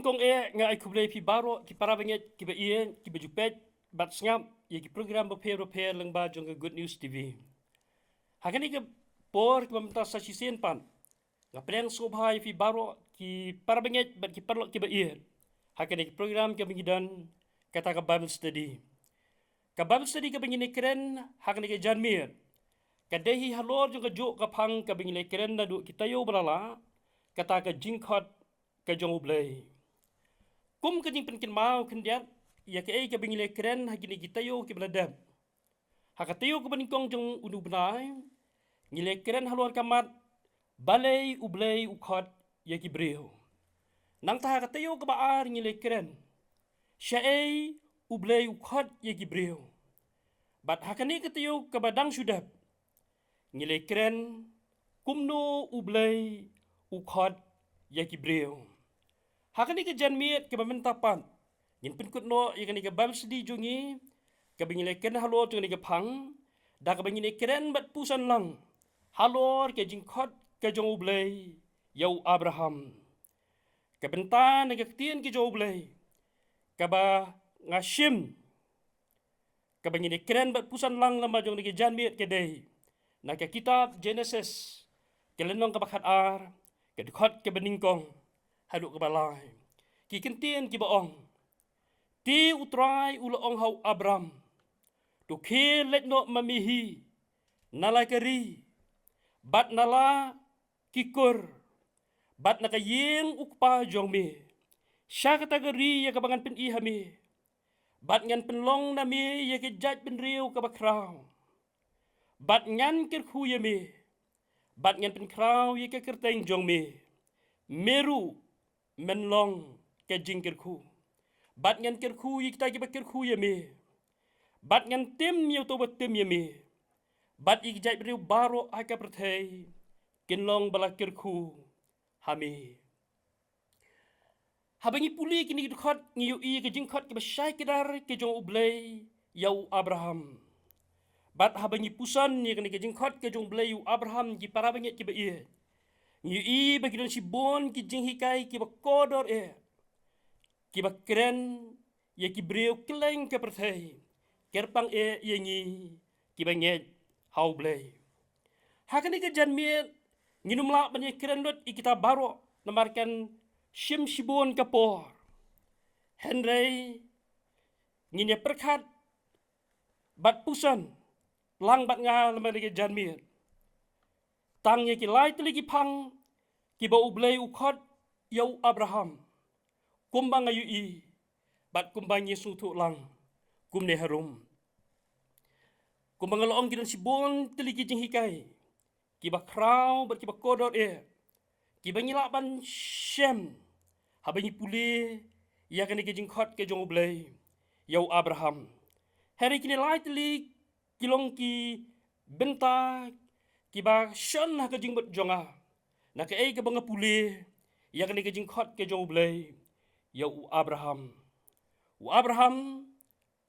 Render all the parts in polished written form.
kong nga ay kublay pi baro ki parabanget ki ba iyan ki ba jupet bat ngam ye ki program ba repair lang ba jong Good News TV. Hakani ka por ki mamta sa sisen pan. Nga preng sobhay pi baro ki parabanget bat ki parlo ki ba iyan. Hakani ki program ka bingidan kata ka Bible study. Ka Bible study ka bingini keren hakani ka janmir. Kadehi halor jong ka jo ka pang ka bingini keren na du kitayo balala kata ka jingkot ka jong ublay. Kum ka jing penkin mau kendiat ya ke ka bingile keren hakini kitayo ki bladam. Hakatayo ka banikong jong unu benai ngile keren halor kamat balay ublay ukot ya ki breo. Nang ta hakatayo ka baar ngile keren siya ublay ukot ya ki breo. Bat hakani katayo ka badang sudap ngile keren kumno ublay ukot ya ki breo. Hakani ka janmiat ka mamentapan. Yin penkut no yakani ka Bible study jungi ka bingile ken halor jungi ka pang da ka bingile keren bat pusan lang. Halor ka jingkot ka jong ublay yau Abraham. Ka bentan ka ketien ki jong ublay. Ka ba ngashim ka bingile keren bat pusan lang lama jong ka janmiat ka day. Na ka kitab Genesis ka lenong ka bakat ar ka dikot ka beningkong haduk ke balai. Ki kentien ki baong. Ti utrai ulaong hau Abram. Tu ke let no mamihi. Nala keri. Bat nala kikur. Bat naka yeng ukpa jong me. Sya kategori ya kabangan pen iha me. Bat ngan penlong na me ya ke jaj pen riu ka bakraw. Bat ngan kerhu ya me. Bat ngan pen kraw ya ke kerteng jong me. Meru menlong ke jingkirku. Bat ngan kirku yikta ki bakirku ya me. Bat ngan tim yu to tim ya me. Bat ik jai briu baro aka perthei. Kinlong balakirku hame. Habangi puli kini dukhat ngiyu i ke jingkhat ki basyai kedar ke jong ublay yau Abraham. Bat habangi pusan ni kini ke jingkhat ke jong ublay yau Abraham ki parabanget ki ba iye. Ngiyu i bagi don si bon ki jinghikai ki bakodor ki bakren ya ki breu kleng ke perthei kerpang yengi ki banget hau blay. Hakani ke janmiet nginum la banye keren lot ikita baro namarkan shim shibon kapor. Henry nginya perkat bat pusan lang bat ngal namarkan janmiet. Tang ye ki lai tuli ki pang ki ba ublay ukot yau Abraham. Kumbang ayu i bat kumbang Yesu tu lang kum ne harum. Kumbang laong kidan sibon tuli ki jing hikai. Ki ba kraw bat ki ba kodor ki ba ngilak ban shem habangi pule ya kan ki jing khot ke jong ublay yau Abraham. Hari kini lai tuli kilong ki benta ki ba shon ha ka jing bat jonga. Na ka ka banga pule ya kan ki jing khot ke jong ublay yau Abraham. U Abraham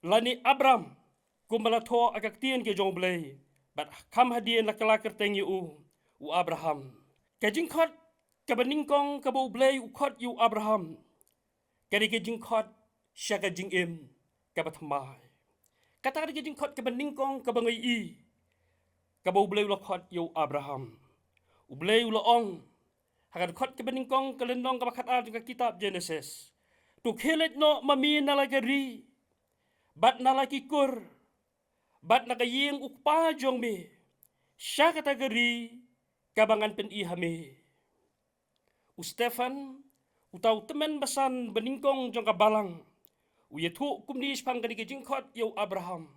lani Abram kumbala tho akak tien ke jong blay. Bat kam hadien lakalakar teng yu u Abraham. Ka jingkot ka baningkong ka bo blay u khot yu Abraham. Kari ke jingkot sya ka jingim ka batmai. Kata ke jingkot ka baningkong ka bangai i ka bo blay u khot yu Abraham. U blay u laong hakat khot ka baningkong ka lendong ka bakat ar ka kitab Genesis. Tu kelet no mami nalagari. Bat nalakikur. Bat nakayeng ukpa jong me. Siya kategori kabangan pen ihame. U Stefan, utaw temen basan beningkong jong kabalang. U yetu kumnis pang kani kejingkot yaw Abraham.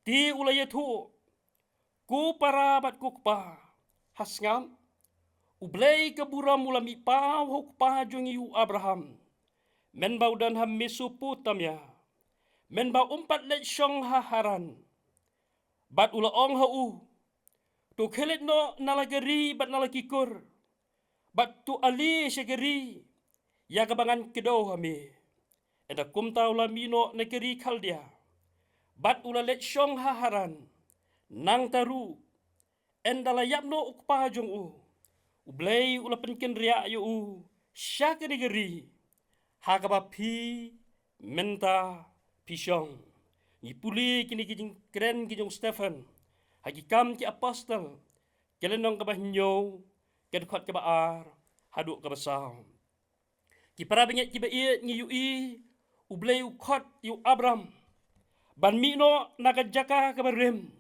Ti ula yetu. Ku para bat kukpa. Hasngam. Ublay kaburam ulami pa hukpa jong yu Abraham. Menbau dan ham Mesopotamia. Menbau umpat let syong haharan. Bat ula ong hau. Tu kelet no nalagari bat nalakikur. Bat tu ali syagari. Ya kabangan kedo hame. Eda kumta ula mino negeri Kaldea. Bat ula let syong haharan. Nang taru. Endala yapno ukpa jong u. Ublay ula penken ria yu u. Syaka negeri. Hakaba pi menta pisong. Ni puli kini kijing keren kijong Stephen. Hagi kam ki apostle. Kelenong kaba hinyo. Kedukot kaba ar. Haduk kaba saw. Ki para bengit ki ba iet ngi yu i. Ublay ukot yu Abram. Ban mino nakajaka kaba rim.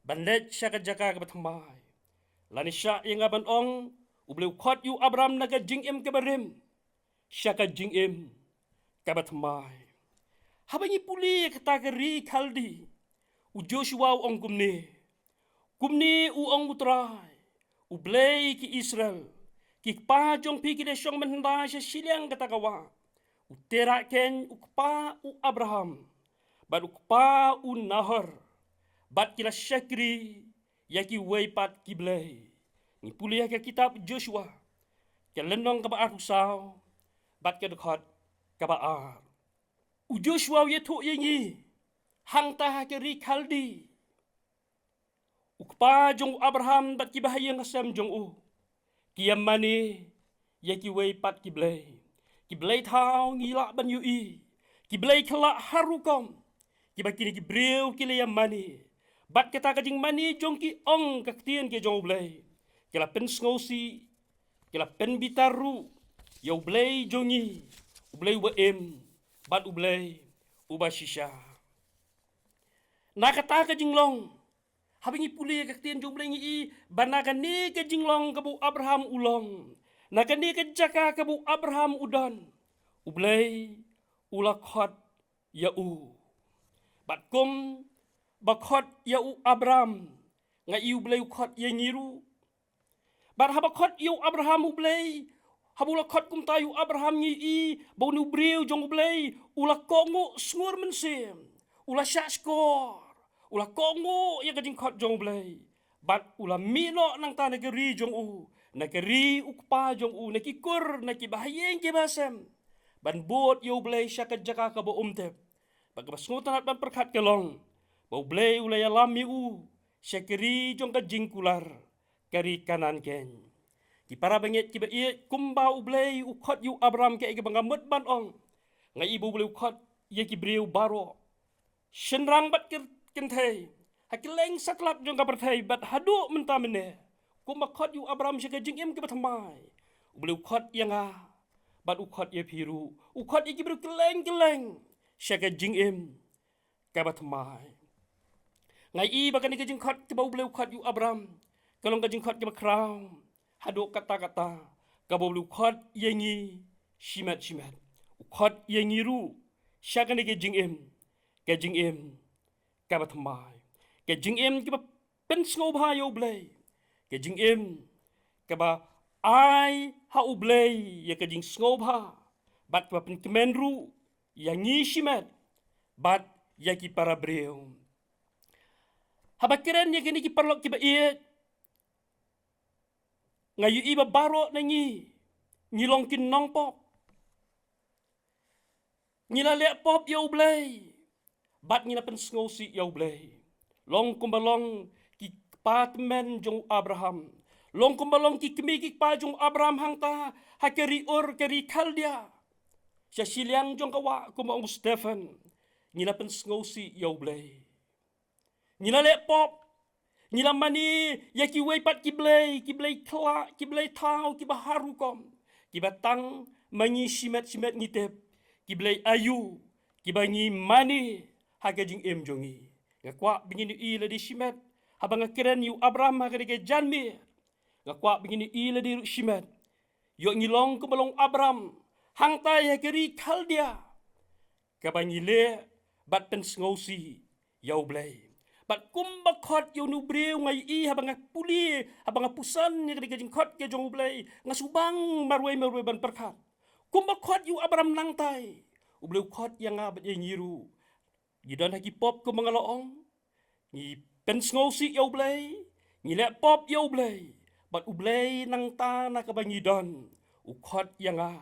Ban let siya kajaka kaba tamay. Lani siya yung aban ong. Ublay ukot yu Abram nakajing im kaba rim. Siya kajing im kaba tamay. Habang ipuli katakari kaldi. U Joshua ong kumni. Kumni u ong utray. Ublay ki Israel. Kikpa jong piki de syong menhenda siya silyang katakawa. Utera ken ukpa u Abraham. Bat ukpa u Nahor. Bat kila syakri. Yaki weipat kiblay. Ni puli ka kitab Joshua. Kelenong kaba arusaw. Bat kedekot kaba ar. U Joshua yetu yengi. Hang taha keri kaldi. Ukpa jong Abraham bat kibahayang asam jong u. Kiam mani yaki weipat kiblay. Kiblay tau ngilak ban yu i. Kiblay kelak harukom. Kibakini kibriw kilayam mani. Bat kata kajing mani jong ki ong kaktian ke jong ublay. Kila pen sngosi. Kila pen bitaru. Ya ublay jongi. Ublay waim. Bat ublay uba shisha. Nakata kajing long. Habingi puli kaktian jong ublay ngi banakan ni kajing long kabu Abraham ulong. Nakani kajaka kabu Abraham udan. Ublay ulakot yau. Batkum bakot yau Abraham. Nga ublay ukot yangiru. Bat habakot yau Abraham ublay. Habulakot kum tayo Abraham ngi bau nu briw jong ublay. Ulakongo sngur mensim. Ula syaskor. Ula kongo ya kajing kot jong ublay. Bat ula mino nang ta negeri jong u. Negeri ukpa jong u. Nakikur nakibahayeng kibasem. Ban buot yo ublay siya kajaka ka bo umtep. Pagkabasngutan at ban perkat kelong. Bau ublay ulay alami u. Siya kiri jong kajing kular. Kari kanan ken. Ki para bangit kiba iet kumba ublay ukot yu Abraham ke ikibangamut ban ong. Nga ibu ublay ukot ye kibriw baro. Shenrang bat kentay. Hakileng saklap jong kapertay bat hadu mentamene. Kumba kot yu Abraham siya kajing im kibatamay. Ublay ukot yang bat ukot ye piru. Ukot ye kibriw keleng. Siya kajing im kibatamay. Nga iba kani kajing kot kiba ublay ukot yu Abraham. Kalong kajing kot kiba kraw. Haduk kata-kata. Kaba ublay ukot yengi shimat. Ukot yengi ru. Siya kani kajing im. Kajing im kabatamay. Kajing im kiba pensngo bahayo ublay. Kajing im kaba ay ha ublay ya kajing sngo bah. Bat kiba penkemenru yangi shimat. Bat yaki para brew. Habakiran ya kini kiparlok kiba iet. Ngayu iba baro nangi. Ngilong kin nong pop. Ngilaliak pop ya ublay. Bat ngina pensngo si ya ublay. Long kumbalong ki patmen jong Abraham. Long kumbalong ki kimikik pa jong Abraham hangta. Hakeri ur keri kaldia. Siya silyang jong kawa kumbaong Stephen. Ngina pensngo si ya ublay. Ngilaliak pop. Ngila mani ya kiway pat kiblay kela, kiblay tau, kibaharukom. Kibatang mangi simet ngitep. Kiblay ayu, kibangi mani hagajing em jongi. Ngakwa bingini ila di simet. Habang akiran yu Abraham hagajing janmir. Ngakwa bingini ila di simet. Yo ngilong kumalong Abraham. Hangtay hagari kaldia. Kabangi le bat pensngosi yaublay. Bat kumbakot yo nubriw ngay habang puli habang pusan ni kajing kot ke jong ublay nga subang marway ban perkat. Kumbakot yo Abraham nangtay. Ublay kot yang nga bat yengiru. Gidan hagi pop ko mga loong. Ni pensngosi yo ublay. Ni le pop yo ublay. Bat ublay nang ta nakabangidon. Ukot yang nga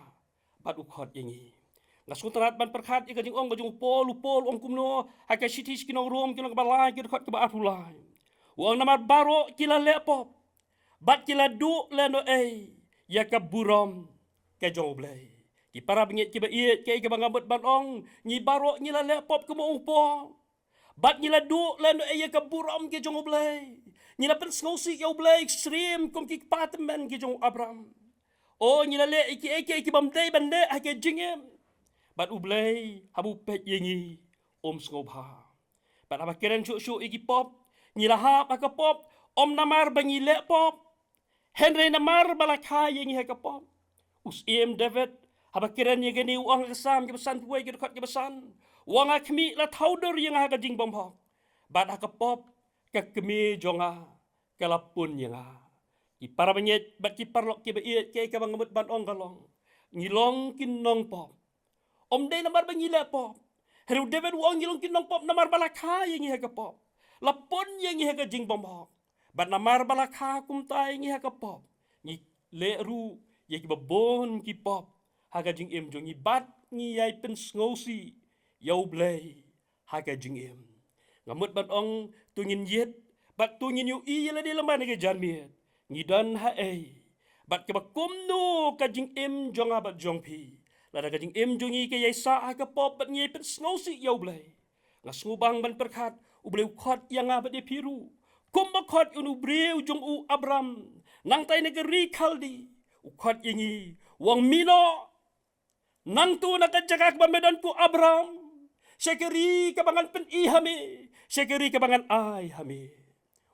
bat ukot yengi. Ngasutarat ban perkat ikajing ong kajing upol ong kumno haka sitis kinong rom kinong balay kirkot kaba atulay. Uang namar baro kila lepop. Bat kila du leno ya kaburom kajong ublay. Ki para bengit ki ba iet ke bang ambut ban ong ni barok ni la le pop ke mo upo. Bat ni la du la no e ka buram ke jong oblay. Ni la pen sngosi ke oblay extreme kom ki patemen ke jong Abram. O ni la le iki bam dei bande ha ke jingem. Bat ublay habu pet yengi om snobha. Bat apa keren syuk iki pop ni la ha ka pop om namar bangi le pop. Henry namar balakha yengi ha ka pop. Us David haba kiran ye gani uang kesam ke pesan puai ke dekat ke pesan. Wang akmi la thaudor yang ha ka jing bom hok. Bad ha ka pop ke kemi jonga ke lapun yang ha. Ki para banyet bat ki parlok ke bait ke bang ngamut ban ong kalong. Ngilong kin nong pop. Om dei namar bangi le pop. Heru David wang ngilong kin nong pop namar balakha yang ha ka pop. Lapun yang ha ka jing bom hok. Bad namar balakha kum tai yang ha ka pop. Ni le ru ye ki babon ki pop. Haga jing em jong ibat ni yai pen sngosi yau blay haga jing em ngamut bat ong tungin yet bat tungin yu i la de lamban ke janmiet ni dan ha ei bat ke bakum no ka jing em jong abat jong pi la da ka jing em jong i ke yai sa ha ka pop bat ni pen sngosi yau blay ngasngubang ban perkhat u blay khot yang abat de piru kum ba khot unu breu jong u Abram nang tai negeri Kaldi u khot yengi wang mino nang tu nak jagak bamedan ku Abram. Syekeri kebangan pen ihami. Syekeri kebangan ai hami.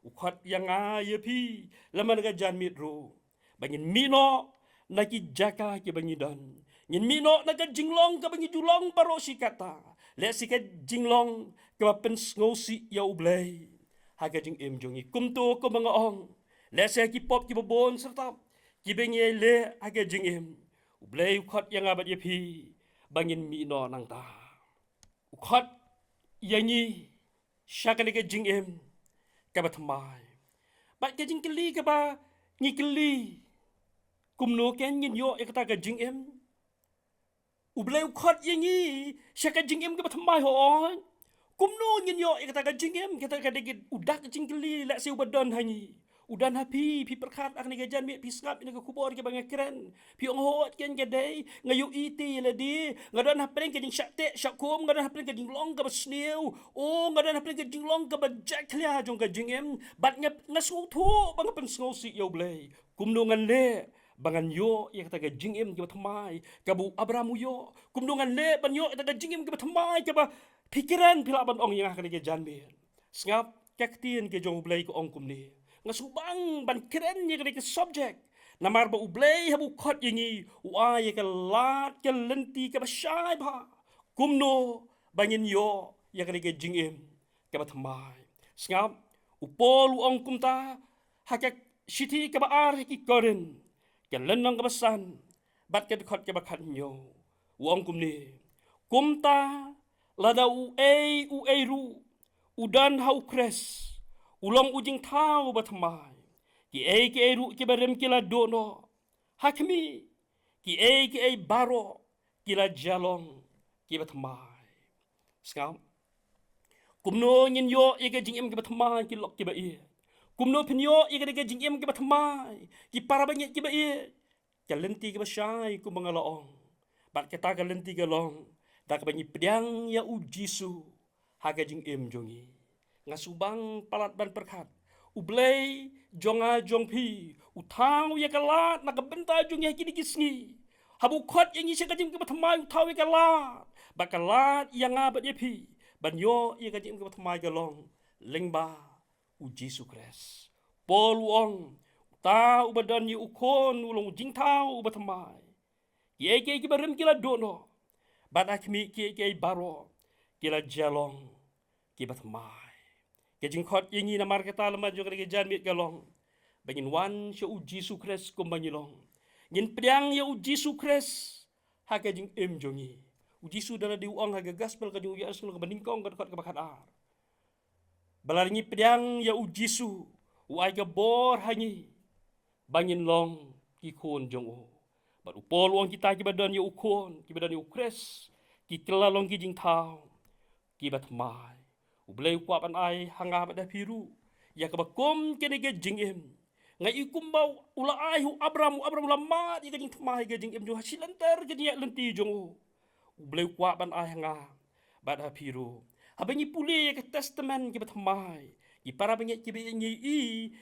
Ukhat yang ai pi laman ka jan mitro. Bangin mino naki jaka ke bangidan. Ngin mino naka jinglong ka bangi julong paro sikata. Le sikat jinglong ke pen ngosi ya ublay. Haga jing em jongi kumto ko mga ong. Le se ki pop ki babon serta ki bengi le haga jing em. Ublay ukhat yang abat yepi bangin mino nang ta. Ukhat yangi syakane ke jing em kabat mai. Bat ke jing keli ke ba ngi keli. Kumno ken ngin yo ekata ke jing em. Ublay ukhat yangi syakane jing em kabat mai ho. Kumno ngin yo ekata ke jing em kita ka de udak jing keli lak se ubadan hanyi. Udan hapi pi perkhat ak ni gajan mi pi skap ni ka kubor ke bang keren pi ong hot ken ke dei ngayu iti la di ngadan hapren ke jing syakte syakum ngadan hapren ke jing long ka basneu o ngadan hapren ke jing long ka bajak klia jong ka jing em bat ngasu thu bang pen ngosi yo blay kumnungan le bangan yo ya kata ka jing em ke batmai ka bu Abramu yo kumnungan le ban yo kata ka jing em ke batmai ke ba pikiran pila ban ong yang ak ni gajan mi skap kaktien ke jong blay ko ong kumni ngasubang ban keren ye ke subject namar ba ublay habu khot yengi wa ye ke lat ke lenti ke basai ba kumno bangin yo ye ke jing em ke batmai ngap upol ong kumta hakak siti ke baar ki koren ke lenong ke basan bat ke khot ke bakhat nyo ong kumni kumta lada u ei ru udan hau kres ulong ujing tau batmai ki ru ki barem kila dono hakmi ki baro kila jalong ki batmai skam kumno nyin yo ye ke jing em ki batmai ki lok ki ba ye kumno pin yo ye ke jing em ki batmai ki para bangit ki ba ye kalenti ki basai ku mangalaong bat kita kalenti ki long dak banyi pedang ya ujisu haga jing em jongi ngasubang palat ban perkhat ublay jonga jongpi utau ya kalat nak benta jong ya kini kisngi habu khot yang isi kajim ke batmai utau ya kalat bakalat yang abat ya pi banyo ya kajim ke batmai galong lengba uji sukres poluong tau badan yu ukon ulong jing tau batmai ye ke barem kila dono badak mi ke baro kila jalong ki batmai kejing khot yengi namar kata lemah juga ke jan mit galong bangin wan sya uji sukres kum bangilong ngin pedang ya uji sukres ha kejing em jongi uji su dala di uang ha gaspel ka jung ya asul ka bandingkong ka khot ka bakat ar balaringi pedang ya uji su uai ka bor hangi bangin long ki khon jong o baru pol uang kita ki badan ya ukon ki badan ya ukres ki kelalong ki jing tau ki batmai ublay kuapan ai hanga pada piru ya kabakom kene ke jing em Ngai ikumbau ula ai hu Abraham ula mat i gajing tmai gajing em jo hasilantar gajing lenti jong ubleu kwa ban ai hanga bad ha piru habangi puli ke testament ke batmai ki para bangi ki be ngi i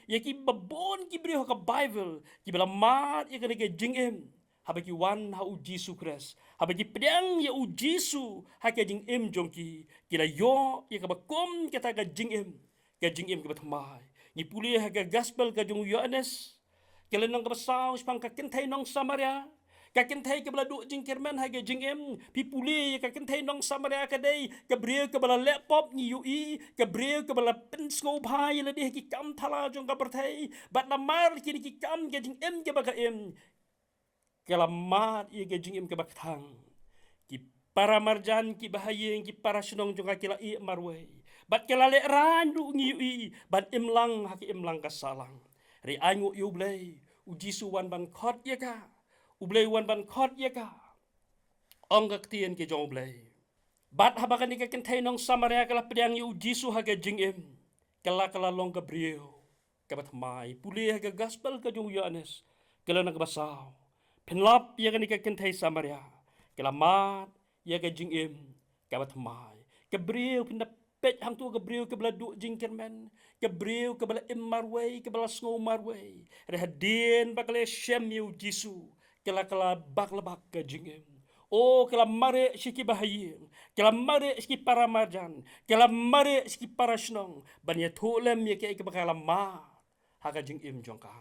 ya ki babon ki bre ka bible ki bela mat i gajing em habaki wan ha u jisu kres habaki pedang ya u jisu ha gajing em jong ki kila yo ya ka bakom kita gajing em ke batmai ni puli ha gospel ka jong Yohanes kila nang kabasau spang ka kentai nong Samaria ka kentai ka bala du jing kerman ha jing em pi puli ka kentai nong Samaria ka dei ka brio ka bala laptop ni ui ka brio ka bala pensgo bhai la de ki kam thala jong ka perthai bat na mar ki ki kam ka jing em ke ba ka em kala mat ye ka jing em ke ba thang ki para marjan ki bahayeng ki para sunong jong ka kila i marwei bat kala le randu ngi ui bat imlang haki imlang ka salang ri angu yu blai u jisu wan ban khot ye ka u blai wan ban khot ye ka ong ka tien ke jong blai bat habakan ni ka kentai nong Samaria kala pedang yu jisu ha ka jing em kala long ka brio ka bat mai puli ha ka gospel ka jong Yohanes kala nang basau penlap ye ka ni ka kentai Samaria kala mat ye ka jing em ka bat mai ka brio pinap pet hang tu ke brio ke bala du jingkerman ke brio ke bala marway ke bala snow marway rehadien bakale shem yu jisu kala bakla bak ke jingem o kala mare shiki bahayin kala mare shiki para marjan kala mare shiki para snong ban ya tholem ye ke bakala ma haga jingem jongka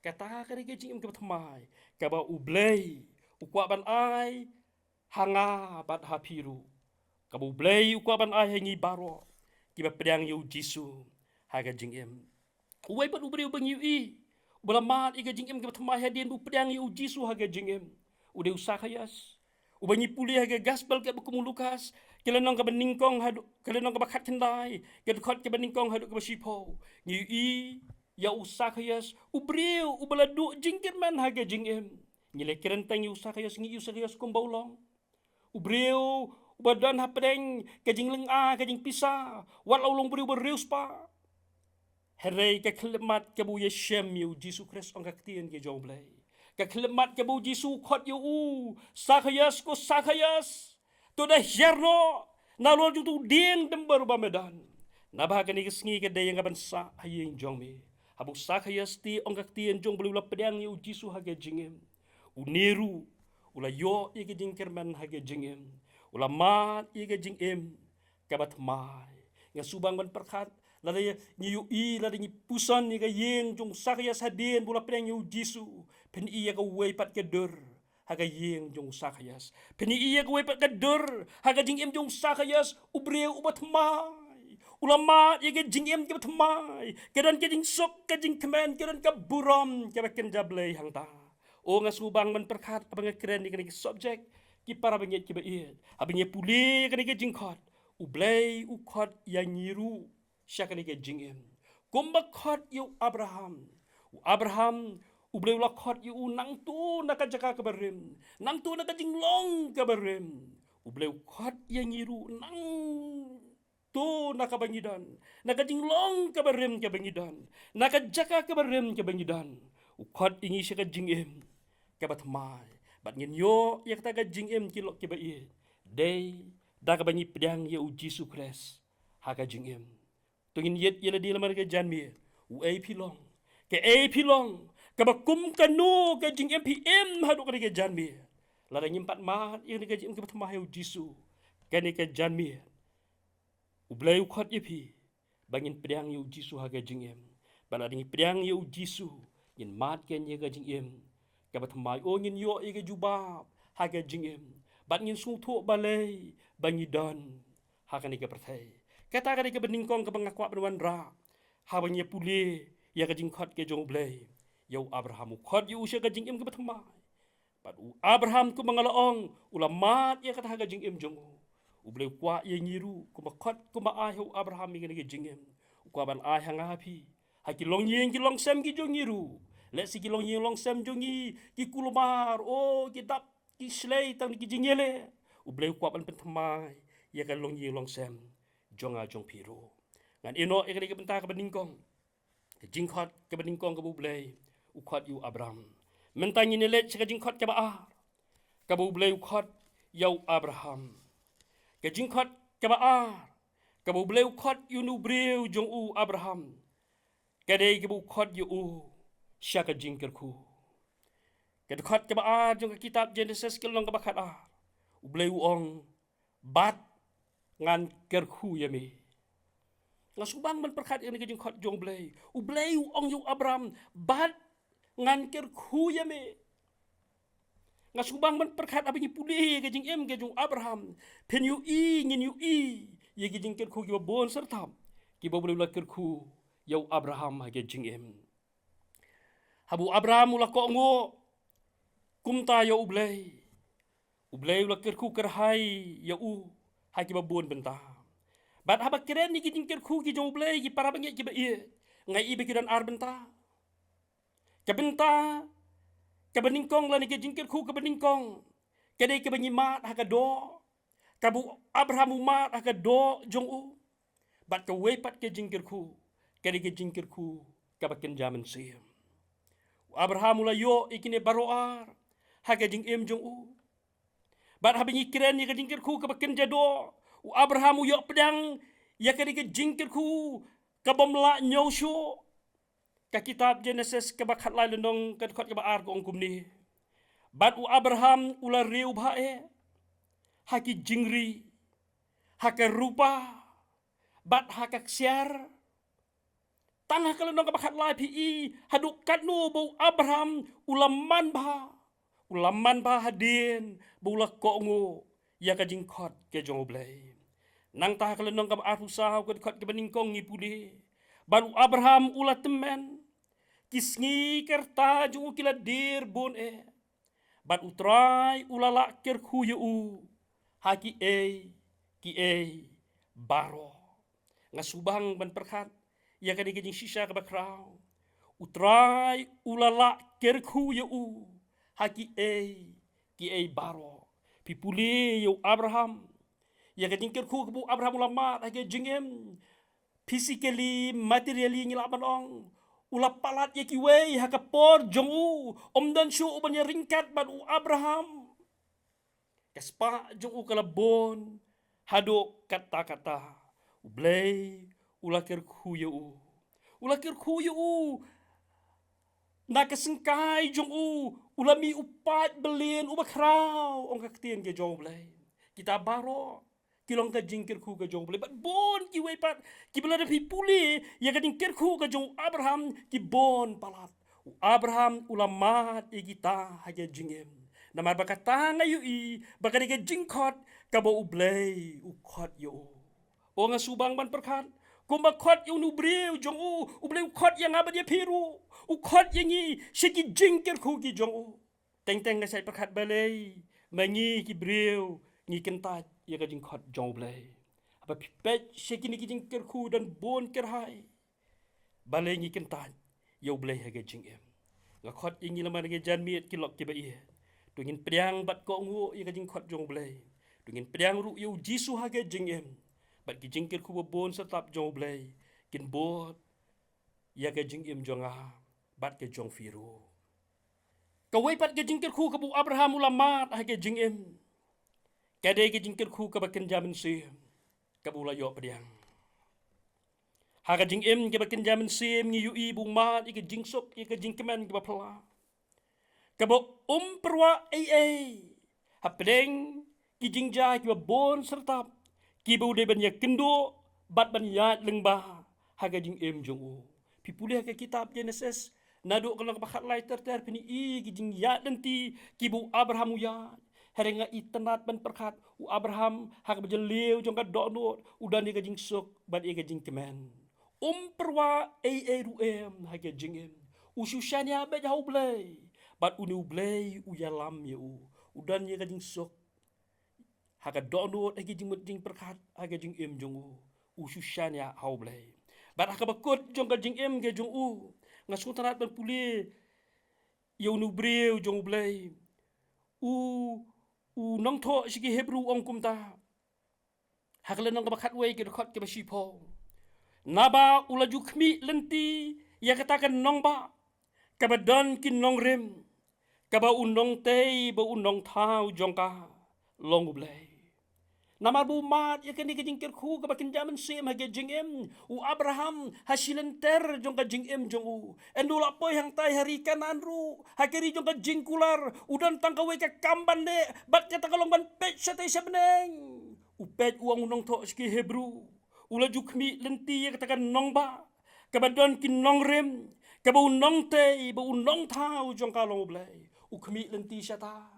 kata ka ke jingem ke thmai ka ba ublei ukwa ban ai hanga bat hapiru kabu blay ukwaban ay hangi baro kiba pedang yu jisu haga jingem uway pat ubri ubang yu i ubala mat iga jingem kiba tmai hadien bu pedang yu jisu haga jingem ude usakayas ubangi puli haga gospel ke buku Lukas kila nong ka beningkong hadu kila nong ka bakat kendai ke khot ke beningkong hadu ke sipo yu i ya usakayas ubriu ubala du jingem man haga jingem ngile kerentang yu usakayas kumbaulong ubriu badan hapdeng kajing leng a kajing pisa walau long beri berius pa herai ka klemat ke bu yeshem yu jisu kres ong kaktien ke joblay ka klemat ke bu jisu khot yu sakayas ko sakayas to da herno na lo ju tu dien dember ba medan na ba kan ikisngi ke dayang bansa hayeng jongme habu sakayas ti ong kaktien jong belu la pedang yu jisu hage jingem uniru ula yo ike jingkerman hage jingem ulamat iga jing em kabat mai nga subang ban perkhat lada ni yu i lada ni pusan ni ga yeng jong sakya sadien bula preng yu jisu pen iya ka wei pat ke dur haga yeng jong sakyas pen iya ka wei pat ke dur haga jing em jong sakyas ubreu ubat mai ulama iga jing em kabat mai kedan ke jing sok ke jing kemen kedan ka buram ke baken jablay hang ta o nga subang ban perkhat abang keren ni subject ki para bengit ki bait abengye puli kani ke jingkhot ublay ukhot yang nyiru syakani ke jingem kumba khot yu Abraham ublay ula khot yu nang tu nakajaka kabarim nang tu nakajinglong kabarim ublay khot yang nyiru nang tu nakabangidan nakajinglong kabarim kabangidan nakajaka kabarim kabangidan ukhot ingi syaka jingem kabat mai bat ngin yo yak ta ga jing em kilok ke bai dei da ka bani pedang ye u jisu kres ha ka jing em to ngin yet yela di lamar ke janmi u ai pilong ke ai pilong ka ba kum ka no ka jing em pm ha do ka ke janmi la da ngim pat ma ye ke jing em ke ma u jisu ka ni ke janmi u blai u khot ye pi bangin pedang ye u jisu ha ka jing em bala ding pedang ye u jisu ngin mat ken ye ka jing em kabat mai o ngin yo ige jubab haga jingem bat ngin sung thu balai bangi don hakani ke perthai kata kani ke beningkong ke bangakwa benwan ra ha bangi puli ya ka jingkhot ke jong blai yo Abraham khot yu sya ka jingem ke batmai bat u Abraham ku mangalaong ulamat ya kata haga jingem jong u blai kwa ye ngiru ku makhot ku ma ai hu Abraham ngi ke jingem ku ban ai hanga hapi hakilong yeng kilong sem ki jong ngiru let si kilong yeng long sem jongi ki kulumar o ki dap ki slay tang ki jingele u blai kwa ban pentmai ya kan long yeng long sem jonga jong piro ngan ino e ke benta ka beningkong jingkot ke beningkong ke bublay ukot yu Abraham mentangi nelet ke jingkot ke baar ke bublay ukot yu Abraham ke jingkot ke baar ke bublay ukot yu nubreu jong u Abraham ke dei ke ukot yu syaka jingkerku ke dekot ke baar jong ke kitab Genesis ke long ke bakat ublay uong bat ngan kerku yami ngasubang man perkat ini ke jingkot jong blay ublay uong yu Abraham bat ngan kerku yami ngasubang man perkat abingi pulih ke jing em ke jong Abraham pen yu ngin yu ye ke jing kerku ki bon serta ki boleh ulah kerku yu Abraham ke jing em habu Abraham ulah ko ngo kumta yu ublay ulah kerku kerhai yu hai ki bon bentah bat haba keren ni ki jingkir khu ki jong blay ki para bangi ki ba ie ngai ibe ki dan ar benta ke benta ke beningkong la ni ki jingkir khu ke beningkong ke dei ke bangi mat ha ka do ka bu Abraham mat ha ka do jong bat ke we pat ke jingkir khu ke dei ke jingkir khu ka ba ken jaman sim Abraham la yo ikine baroar ha ke jing em jong bat habingi keren ni ke jingkir khu ka ba ken jado Abraham uyok pedang ya kadi ke jingkir ku ka bomla nyosho ka kitab Genesis ka bakat lai lenong ka kot ka baar ko ongkum ni bat Abraham ula reu bae haki jingri haka rupa bat haka ksiar tanah ka lenong ka bakat lai pi haduk katno bau Abraham ulaman ba hadin bula ko ngo ya ka jingkot ke jong blay nang tah kelenong ka arusah ko kot ke beningkong ngipuli baru Abraham ulah temen kisngi kerta jung kila dir bon bat utrai ulah lakir khuyu haki ki baro ngasubang ban perkat ya ka diging sisa ka bakrau utrai ulah lakir khuyu haki ki baro pipuli yu Abraham ya ka jingkir khu bu Abraham ulama hake jingem physically materially ngila banong ula palat ye ki we haka por jongu omdan shu ubanya ringkat ban Abraham kaspa jongu kala bon hado kata-kata ublay ulakir khu nakasengkai jongu ulami upat belin ubakrau ong kaktien ke jong blay kita baro kilong ka jingkir khu ka jong blay bat bon ki we pat ki belada pi puli ya ka jingkir khu ka jong Abraham ki bon palat Abraham ulamat igita haja jingem nama bakata ngayu bakari ka jingkot ka bo ublay ukot yo o nga subang ban perkat kumba kot yung nubriw jong ublay ukot yang abad ya piru ukot yang shiki jingkir khu ki jong teng nga say perkat balay mangi ki briw ngi kentat ya ka jingkot jong blay apa pipet shiki ni ki jingkir khu dan bon kerhai balay ngi kentat yo blay ha ka jingem nga kot yang laman ga janmiet ki lok ki ba ie tungin priang bat ko ngu ya ka jingkot jong blay tungin priang ru yo jisu ha ka jingem bat ki jingkir ku bon setap jong blay kin bot ya ka jingem jonga bat ke jong firu ka wei pat ke jingkir ku bu Abraham ulama ha ke jingem ka de ke jingkir ku ka baken jamin si ka bu la yo pediang ha ka jingem ke baken jamin si ngi yu bu mat ke jingsok ke jingkemen ke bapla ka bo perwa ha pedeng ki jingja ke bon sertap kibu de ban kendo bat ban ya lengba haga jing em jong pipulih ke kitab Genesis nado kalau bakat lai ter pini ki jing ya denti kibu Abraham ya herenga itenat ban perkat Abraham haga bejelew jong ka donot udan ke jing sok bat ke jing kemen perwa ruem haga jing em ususyanya ba jau blay bat unu blay uyalam ya udan ke jing sok haga donot hagi jing perkat haga jing em jong usushan ya hau blay bat haga bakut jong ka jing em ge jong ngasung tanat ban puli yo nu brew jong blay nong tho sigi Hebrew ong kumta hagla nong bakat we ke khot ke basipo naba ulaju khmi lenti ia katakan nong ba kabadon kin nong rem kaba unong te ba unong tau jongka long ublay. Namar bumat ya kani kajingkir ku kabakin jaman sim hage jingem u Abraham hasilenter jong ka jingem jong u endula poy hang tai hari kanan ru hakeri jong ka jingkular udan tangkawe ka kamban de bat kata kalong ban pet sa tai sabneng u pet uang unong to ski Hebrew ula jukmi lenti ya katakan nong ba kabadon kin nong rem kaba unong te ba unong tau jong ka long ublay u kmi lenti syata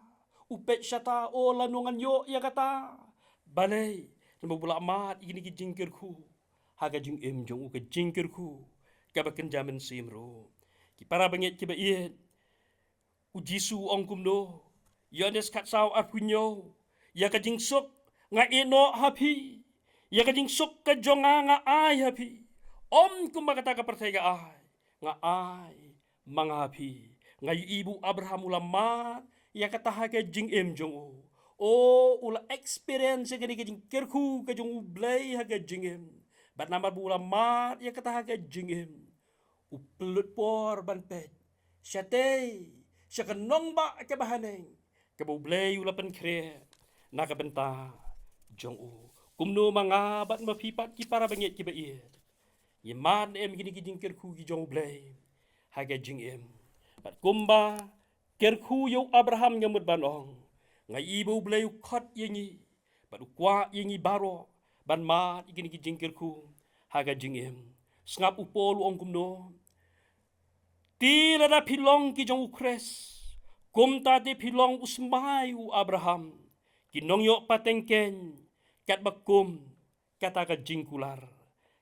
u pet syata o lanungan yo ya kata balay namo bula mat igini ki jingkirku haga jing em jong u ke jingkirku kabaken jaman simro ki para banget ki ba iet u jisu ongkum no yones kat saw apunyo ya ka jing sok nga eno hapi ya ka jing sok ka jonga nga ai hapi om kumakata ka pertega ai nga ai mga hapi nga ibu Abraham ulamat ya kata haga jing em jong u o ula experience kani kajing kerku kajung ublay haga jingem bat namar bula mat ya kata haga jingem uplut por ban pet syate syakanong ba ke bahaneng ke ublay ula pen kre na ka benta jong u kumno mga bat mapipat ki para banget ki ba iet yeman em kini kajing kerku ki jong ublay haga jingem bat kumba kerku yo Abraham ngamut banong ngai ibu belayu kot yengi badu kwa yengi baro ban mat igini ki jingkirku haga jingem sngap upolu ongkum no tira da pilong ki jong ukres kumta de pilong usmai u Abraham kinong yo patengken kat bakum kata ka jingkular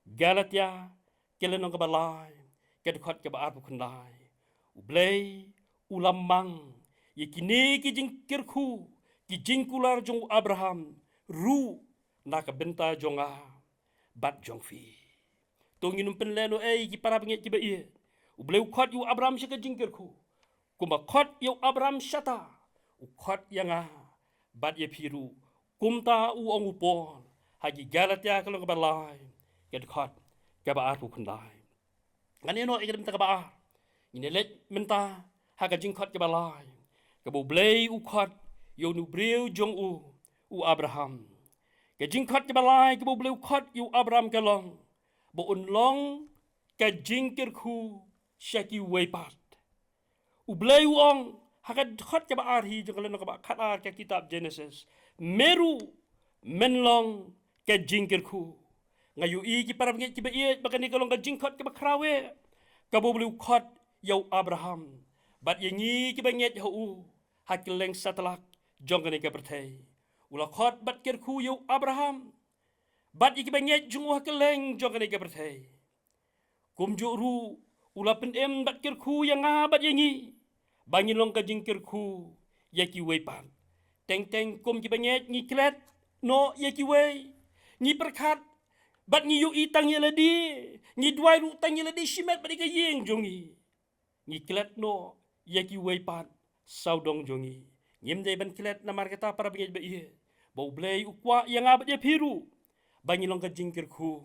Galatia kelenong kabalai kat kot ka baar pukundai ublay ulamang yekini ki jingkirku ki jingkular jong Abraham ru naka benta jonga bat jong fi tonginum penleno ki para penget ki ba iet ubleu khot yu Abraham syaka jingkirku kuma khot yu Abraham syata u khot yanga bat ye piru kumta u ong upon hagi Galatia kalong balai ket khot ka ba arpu kundai nganeno igem ta ka ba inelet menta haga jingkhot ka balai ka blei u khot yo nu breu jong u Abraham ke jingkhot ke balai ke bleu khot yu Abraham ke long bo un long ke jingkir khu syaki weipat u bleu ong hakat khot ke ba arhi jong kalon ka ba khatar ke kitab Genesis meru menlong ke jingkir khu ngayu i ki para ngi ki ba iet bakani kalong ke jingkhot ke ba krawe ke bleu khot yo Abraham bat yengi ki ba nget hu hakileng satalak jongane ka perthai ula khot bat ker khu yo Abraham bat iki banget jung hakileng jongane ka perthai kum ru ula pen em bat ker khu yang bat yengi bangin long ka jingkir khu yaki weipan teng teng kum ki banget ngi klet no yaki wei ngi perkhat bat ngi yu itang yeladi ngi dwai ru tang yeladi shimet bat ka yeng jongi ngi klet no yaki weipan saudong jongi nyem dai ban kilet na marketa para bingej ba iye bau blei ukwa yang abat ya piru bangi long ka jingkir khu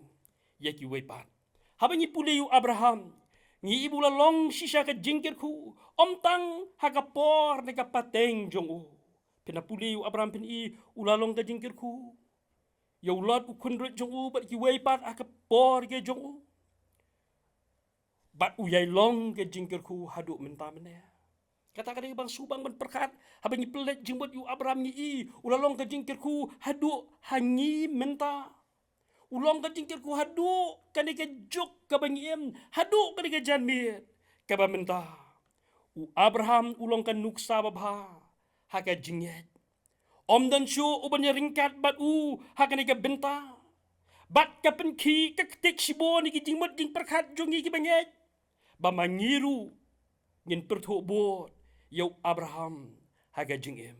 yaki weipan habangi pule yu Abraham ngi ibu la long sisa ka jingkir khu omtang hakapor ne ka pateng jongu pina pule yu Abraham pin i ulalong ka jingkir khu ya ulat ukundrut jongu bat ki weipan hakapor ke jongu bat uyai long ke jingkir khu hadu menta mene kata-kata bang subang ban perkat habangi pelet jingbat yu Abraham ni i ulalong ka jingkirku hadu hangi menta ulong ka jingkirku hadu kani ka juk ka bangiem hadu kani ka janmir ka ba menta u Abraham ulong ka nuksa babha haka jinget om dan syu uban ringkat bat u hakani ka benta bat ka penki ka ketik sibo ni ki jingmat jing perkat jongi ki banget ba mangiru ngin pertu bot yo Abraham haga jingem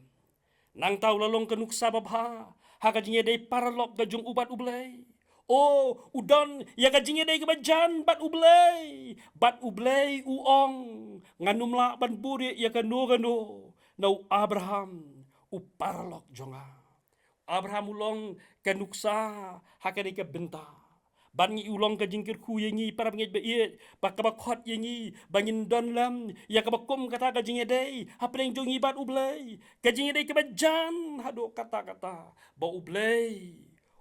nang tau lalong kenuk sababha haga jinge dei paralok ga jung ubat ublei o udon ya ga jinge dei kebajan bat ublei uong nganum la ban buri ya ka no nau Abraham u paralok jonga Abraham ulong kenuksa haga dei ke benta ban ngi ulong ka jingkir khu yengi para bangit ba ie ba ka ba khot yengi bangin don lam ya ka ba kum kata ka jinge dei hapreng jongi bat ublei ka jinge dei ka ba jan hado kata ba ublei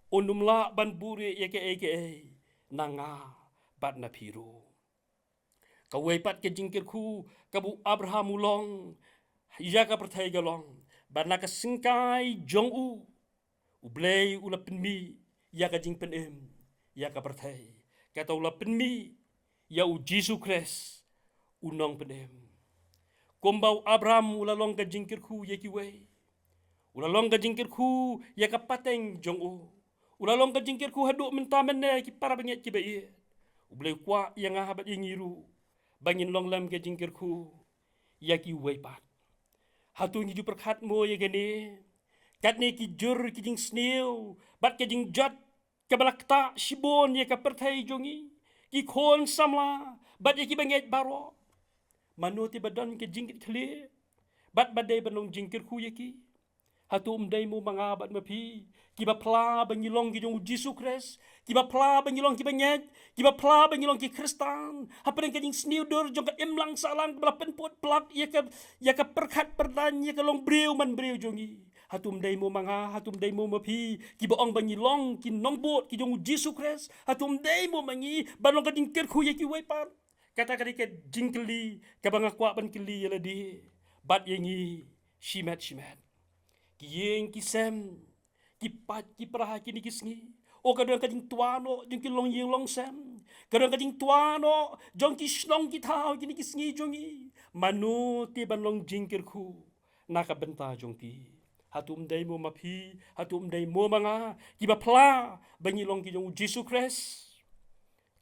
onumla ban buri ya ke nanga bat na piru ka wei pat ke jingkir khu ka bu Abraham ulong ya ka perthai galong ban na ka singkai jong ublei ula penmi ya ka jing pen ya ka perthai kata ula penmi ya u Jesu Christ unong penem kombau Abraham ula long ka jingkir khu ya ki wei ula long ka jingkir khu ya ka pateng jong ula long ka jingkir khu hadu menta menne ki para banget ki bai ublei kwa yang habat yengiru bangin long lam ke jingkir khu ya ki wei pat hatu ngi ju perkhat mo ya gene kat ne ki jur ki jing sneu bat ke jing jat ke balakta shibon ya ka perthai jongi ki khon samla bat ya ki banget baro manuti badan ke jingkit khle bat badai banong jingkir khu ya ki hatu umdai mo mga bat mapi kiba pla bangilong ki jong Jesu Christ kiba pla bangilong ki banget kiba pla bangilong ki Kristan hapen ka jing sniudur jong ka imlang salang bala penpot plak ya ka perkhat perdan ya ka long breu man breu jongi hatum dai mo mga hatum dai mo mapi kiba ong bangilong ki nongbot ki jong Jesu Christ hatum dai mo mangi balong ka jing kirku ya ki wei par kata ka jingkli ka bangakwa ban kli ya di bat yengi shimat kiyeng kisem kipat kipraha kini kisngi o kadang kading tuano jong kilong yeng long sem kadang kading tuano jong kisnong kitao kini kisngi jongi manu ti banlong jingkir khu naka benta jong ti hatum dai mo mapi hatum dai mo manga kiba pla bangilong ki jong Jesu Christ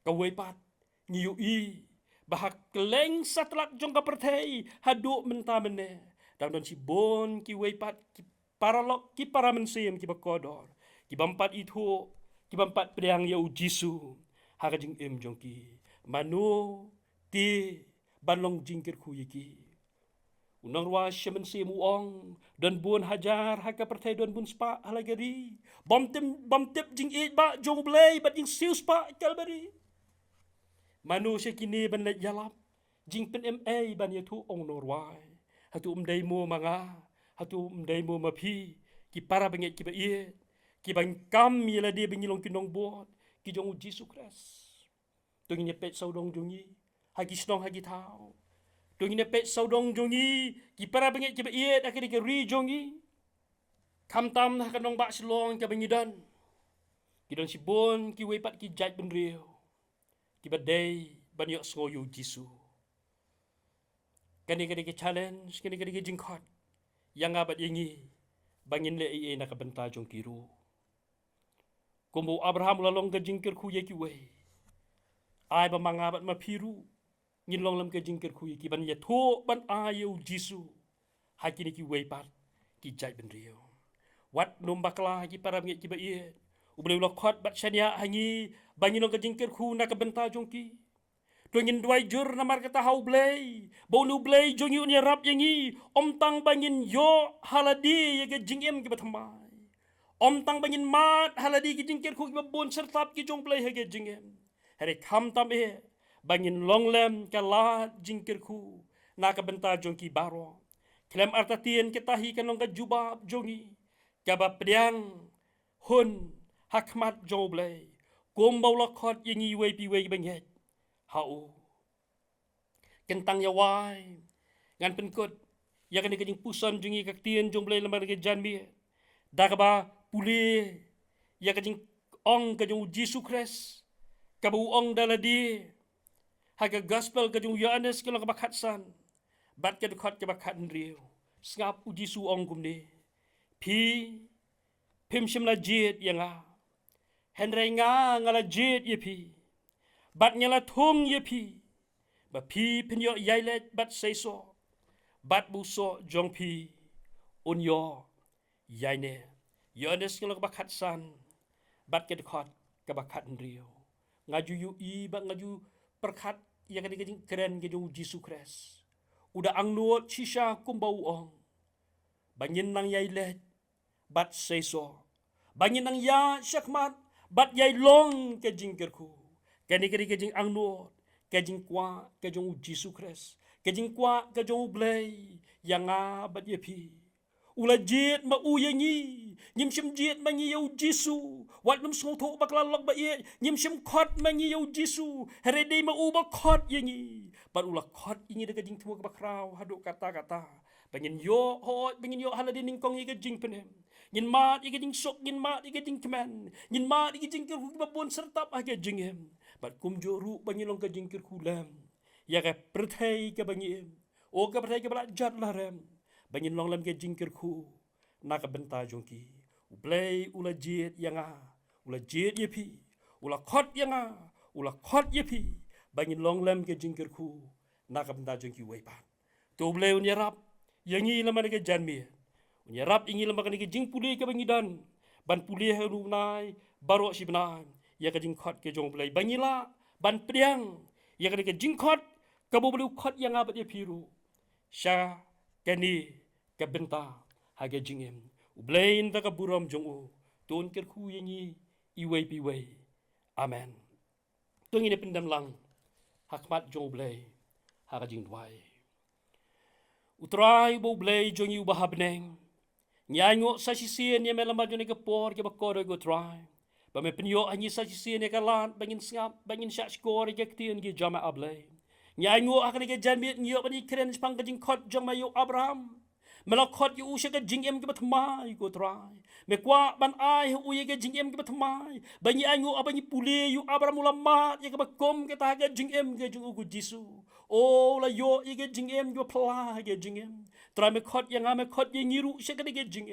kawai pat ngiu i bahak keleng satlak jong ka perthei hadu menta mene dan si bon ki wei pat paralok ki para mensiem ki bakodor ki bampat itu ki bampat priang ya Jesu haka jing jong ki manu ti banlong jingkir khu yiki unang ruas shemen sim uong dan bun hajar haka perthai dan bun spa halagari bamtep jing ba jong blei bat jing siu spa kalbari manu se kini ban let jalap jing pen ban yatu ong norwai hatu umdai mo manga hatu mdai mo mapi ki para banget ki ba ie ki bang kam yela dia bengilong kinong bot ki jong Jesu Christ tong ine pet saudong jongi hagi snong hagi tau tong ine pet saudong jongi ki para banget ki ba ie akhir ki ri jongi kam tam na kanong ba silong ka bengidan ki don si bon ki wei pat ki jaj ben rio ki ba dei ban yo sngoyo Jesu kani ki challenge kani ki jingkot yang abat yengi bangin le ie nakabenta jong kiru kumbu Abraham lalong ka jingkir khu ye ki wei ai ba mangabat mapiru ngin long lam ka jingkir khu ye ki ban ye tho ban ayu Jesu hakini ki wei pat ki jai ben rio wat nom bakla ki para ngi ki ba ie uble lo khot bat shania hangi bangin long ka jingkir khu nakabenta jong ki Tuangin duai jur namar kata hau blei. Bolu blei jongi unia rap yengi. Om tang bangin yo haladi ye ke jingem ke batamai. Om tang bangin mat haladi ke jingkir ku ke babon sertap ke jong blei he ke jingem. Hari kam tam bangin long lem ke lat jingkir ku. Naka benta jongki baro. Klem artatien ke tahi kanong ka jubab jongi. Kaba priang hun hakmat jong blei. Kombau lakot yengi wei pi wei banget. Hau kentang ya wai ngan penkut ya kan kajing pusan jungi kak tien jong blai lemar ke janmi dakaba puli ya kajing ong kajing Jesu Christ kabu ong daladi haga gospel kajing Yohanes kalau kabakat san bat ke dekat ke bakat nriu ngap Jesu ong kumne pi pim shimla jit yang a henry nga ngala jit ye pi bat nyala thum ye pi ba pi penyo yailet bat seiso bat buso jong pi unyo yaine Yohanes kalau bakat san bat ke dekat ke bakat nriu ngaju yu i ba ngaju perkat ya kan kajing keren ke jong Jesu Christ udah angnuot shisha kumbau ong bangin nang yailet bat seiso bangin nang ya syakmat bat yai long ke jingker ku kani ke jing angno ke jing kwa ke jong Jesu Christ ke jing kwa ke jong blay yang bat ye pi ula jit ma u ye ngi nyim shim jit ma ngi yo Jesu wat num song tho bakla lok ba ye nyim shim khot ma ngi yo Jesu here dei ma u ba khot ye ngi bat ula khot ngi de ke jing thua ba kraw hadu kata bangin yo ho bangin yo hala dining kong ye ke jing penem Nyin mat ike jing sok, nyin mat ike jing keman. Nyin mat ike jing kir hukba bon sertap ake jing hem. Bat kum jo ru banyi long ke jing kir hulam. Ya ke perthai ke banyi hem. O ke perthai ke balak jat lah rem. Banyi long lam ke jing kir hu. Na ke benta jong ki. Ublay ula jit yang ula jit ye pi. Ula khot yang ula khot ye pi. Banyi long lam ke jing kir hu. Na ke benta jong ki waipan. Tu ublay unyarap. Yang i lamane ke janmir. Nyarap ingin lembaga ni jing pulih ke bangidan ban pulih haru nai baro si benan ya ke jing khot ke jong belai bangila ban priang ya ke jing khot ke bo belu khot yang abat ye piru sha kani ke benta ha ke jing em ublain ta ke buram jong u ton ker khu yangi iwei pi wei amen tu ngi ne pendam lang hakmat jong belai ha ke jing dwai utrai bo belai jong yu bahabneng Nyanyo sa sisian niya melamad yun ikapor kaya bakoro go try. Ba me penyo anyi sa sisian niya kalant bangin sngap bangin sya skor kaya ktiyan kaya jama ablay. Nyanyo akan kaya janmit niyo pa ni kren spang kajing kot jang mayo Abraham. Melakot yu usya ka jing em kaya batmay go try. Me kwa ban ay uye kaya jing em kaya batmay. Banyi anyo abanyi puli yu Abraham ulamat kaya bakom kaya tahaga jing em kaya jing ugu Jisu. Oh la yo kaya jing em kaya pala kaya jing em. Try me khot yang me khot yang ngiru sya ke jing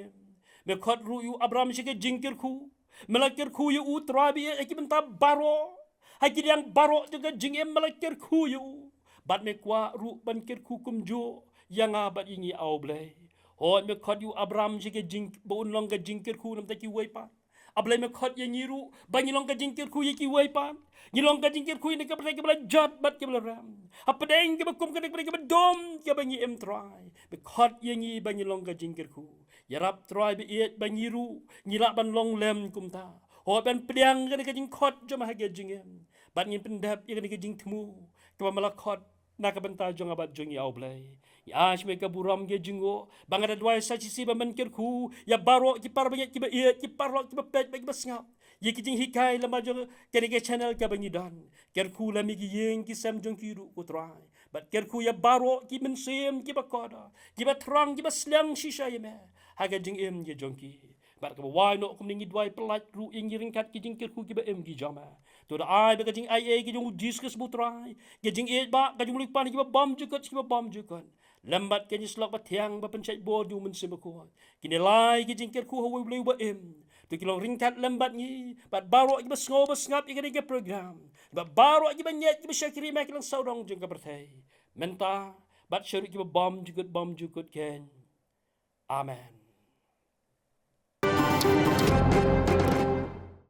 me khot ru yu Abraham sya ke jingkir khu melakir khu yu trabi ki benta baro hakir yang baro juga jing melakir khu yu bat me kwa ru ban kir khu kum jo yang bat ingi au blai ho me khot yu Abraham sya ke jing bon long ke jingkir khu nam ta ki wei pa ablai me khot yang ngiru ban long ke jingkir khu ye ki wei pa Nyilong ka jingkir kui ni ka pernah kebala jat bat kebala ram. Apa deng ke bakum ka pernah kebala dom ke banyi em try. Bekhot yengi banyi long ka jingkir ku. Yarap try be iet banyi ru nyilak ban long lem kumta. Ho ban pedang ka jing khot jama ha jingem. Bat ngin pendap ye ka jing temu. Ka malakot na ka benta jong abat jong ya oblay. Ya shme ka buram ge jingo bangada dwai sa si ba man kir ku ya baro ki par banyak ki ba iet ki parlo ki ba pet ba ki ba ngap. Ye ki jing hikai lama jong kene ke channel ka banyi dan ker ku la mi ki yeng ki sam jong ki ru ku try but ker ku ya baro ki men sem ki ba koda ki ba trang ki ba slang shisha ye me ha ga jing em ye jong ki bar ka wai no kum ni dwai pelat ru ing ring kat ki jing ker ku ki ba em ki jama to da ai ba ka jing ai ki jong diskus bu try ki jing e ba ka jong lik pan ki ba bam jukot ki ba bam jukot lambat ke ni slok ba tiang ba pencai bo du men sem ko ki ne lai ki jing ker ku ho wi ba em tu kilong ringkat lambat ni bat baro ki basngo basngap ikani ke program bat baro ki banyet ki syakiri mak lang saudong jeng ka berthai menta bat syaruk ki bom jukut ken amen